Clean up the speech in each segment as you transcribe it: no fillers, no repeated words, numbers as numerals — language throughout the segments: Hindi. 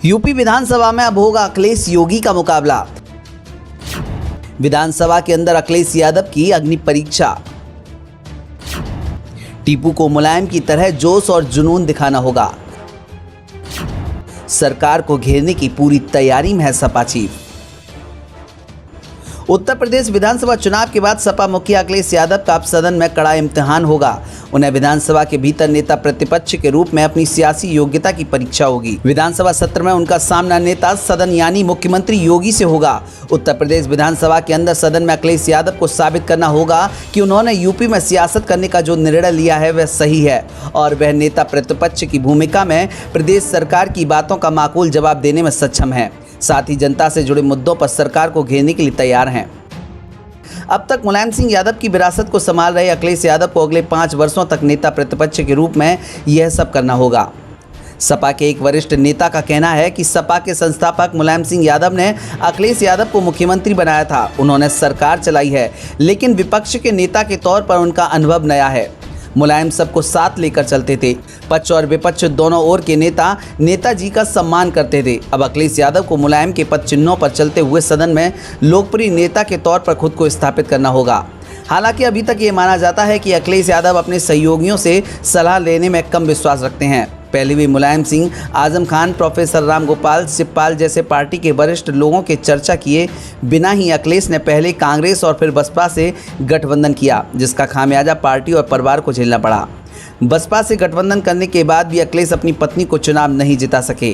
यूपी विधानसभा में अब होगा अखिलेश योगी का मुकाबला। विधानसभा के अंदर अखिलेश यादव की अग्नि परीक्षा। टीपू को मुलायम की तरह जोश और जुनून दिखाना होगा। सरकार को घेरने की पूरी तैयारी में है सपा चीफ। उत्तर प्रदेश विधानसभा चुनाव के बाद सपा मुखिया अखिलेश यादव का अब सदन में कड़ा इम्तिहान होगा। उन्हें विधानसभा के भीतर नेता प्रतिपक्ष के रूप में अपनी सियासी योग्यता की परीक्षा होगी। विधानसभा सत्र में उनका सामना नेता सदन यानी मुख्यमंत्री योगी से होगा। उत्तर प्रदेश विधानसभा के अंदर सदन में अखिलेश यादव को साबित करना होगा कि उन्होंने यूपी में सियासत करने का जो निर्णय लिया है वह सही है और वह नेता प्रतिपक्ष की भूमिका में प्रदेश सरकार की बातों का माकूल जवाब देने में सक्षम है। साथ ही जनता से जुड़े मुद्दों पर सरकार को घेरने के लिए तैयार हैं। अब तक मुलायम सिंह यादव की विरासत को संभाल रहे अखिलेश यादव को अगले 5 वर्षों तक नेता प्रतिपक्ष के रूप में यह सब करना होगा। सपा के एक वरिष्ठ नेता का कहना है कि सपा के संस्थापक मुलायम सिंह यादव ने अखिलेश यादव को मुख्यमंत्री बनाया था। उन्होंने सरकार चलाई है, लेकिन विपक्ष के नेता के तौर पर उनका अनुभव नया है। मुलायम सबको साथ लेकर चलते थे। पक्ष और विपक्ष दोनों ओर के नेता नेताजी का सम्मान करते थे। अब अखिलेश यादव को मुलायम के पद चिन्हों पर चलते हुए सदन में लोकप्रिय नेता के तौर पर खुद को स्थापित करना होगा। हालांकि अभी तक ये माना जाता है कि अखिलेश यादव अपने सहयोगियों से सलाह लेने में कम विश्वास रखते हैं। पहले भी मुलायम सिंह, आजम खान, प्रोफेसर राम गोपाल, शिवपाल जैसे पार्टी के वरिष्ठ लोगों के चर्चा किए बिना ही अखिलेश ने पहले कांग्रेस और फिर बसपा से गठबंधन किया, जिसका खामियाजा पार्टी और परिवार को झेलना पड़ा। बसपा से गठबंधन करने के बाद भी अखिलेश अपनी पत्नी को चुनाव नहीं जिता सके।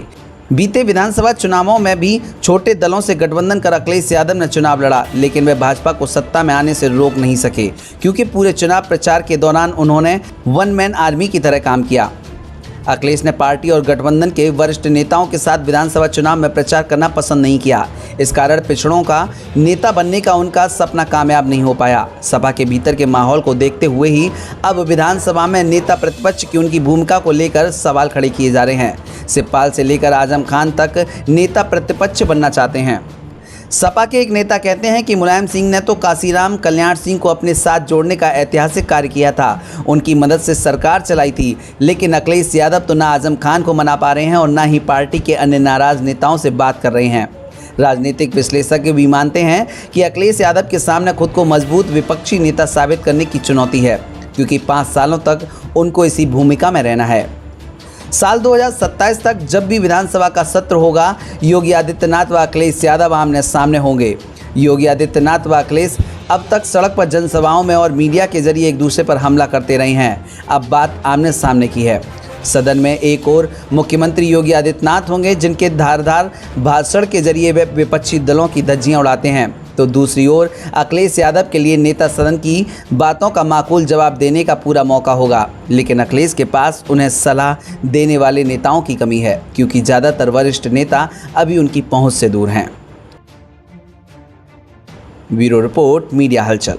बीते विधानसभा चुनावों में भी छोटे दलों से गठबंधन कर अखिलेश यादव ने चुनाव लड़ा, लेकिन वे भाजपा को सत्ता में आने से रोक नहीं सके, क्योंकि पूरे चुनाव प्रचार के दौरान उन्होंने वन मैन आर्मी की तरह काम किया। अखिलेश ने पार्टी और गठबंधन के वरिष्ठ नेताओं के साथ विधानसभा चुनाव में प्रचार करना पसंद नहीं किया। इस कारण पिछड़ों का नेता बनने का उनका सपना कामयाब नहीं हो पाया। सपा के भीतर के माहौल को देखते हुए ही अब विधानसभा में नेता प्रतिपक्ष की उनकी भूमिका को लेकर सवाल खड़े किए जा रहे हैं। शिवपाल से लेकर आजम खान तक नेता प्रतिपक्ष बनना चाहते हैं। सपा के एक नेता कहते हैं कि मुलायम सिंह ने तो काशीराम कल्याण सिंह को अपने साथ जोड़ने का ऐतिहासिक कार्य किया था, उनकी मदद से सरकार चलाई थी, लेकिन अखिलेश यादव तो ना आजम खान को मना पा रहे हैं और ना ही पार्टी के अन्य नाराज नेताओं से बात कर रहे हैं। राजनीतिक विश्लेषक भी मानते हैं कि अखिलेश यादव के सामने खुद को मजबूत विपक्षी नेता साबित करने की चुनौती है, क्योंकि 5 सालों तक उनको इसी भूमिका में रहना है। साल 2027 तक जब भी विधानसभा का सत्र होगा, योगी आदित्यनाथ व अखिलेश यादव आमने सामने होंगे। योगी आदित्यनाथ व अखिलेश अब तक सड़क पर जनसभाओं में और मीडिया के जरिए एक दूसरे पर हमला करते रहे हैं। अब बात आमने सामने की है। सदन में एक और मुख्यमंत्री योगी आदित्यनाथ होंगे, जिनके धारदार भाषण के जरिए वे विपक्षी दलों की धज्जियां उड़ाते हैं, तो दूसरी ओर अखिलेश यादव के लिए नेता सदन की बातों का माकूल जवाब देने का पूरा मौका होगा। लेकिन अखिलेश के पास उन्हें सलाह देने वाले नेताओं की कमी है, क्योंकि ज़्यादातर वरिष्ठ नेता अभी उनकी पहुंच से दूर हैं। ब्यूरो रिपोर्ट, मीडिया हलचल।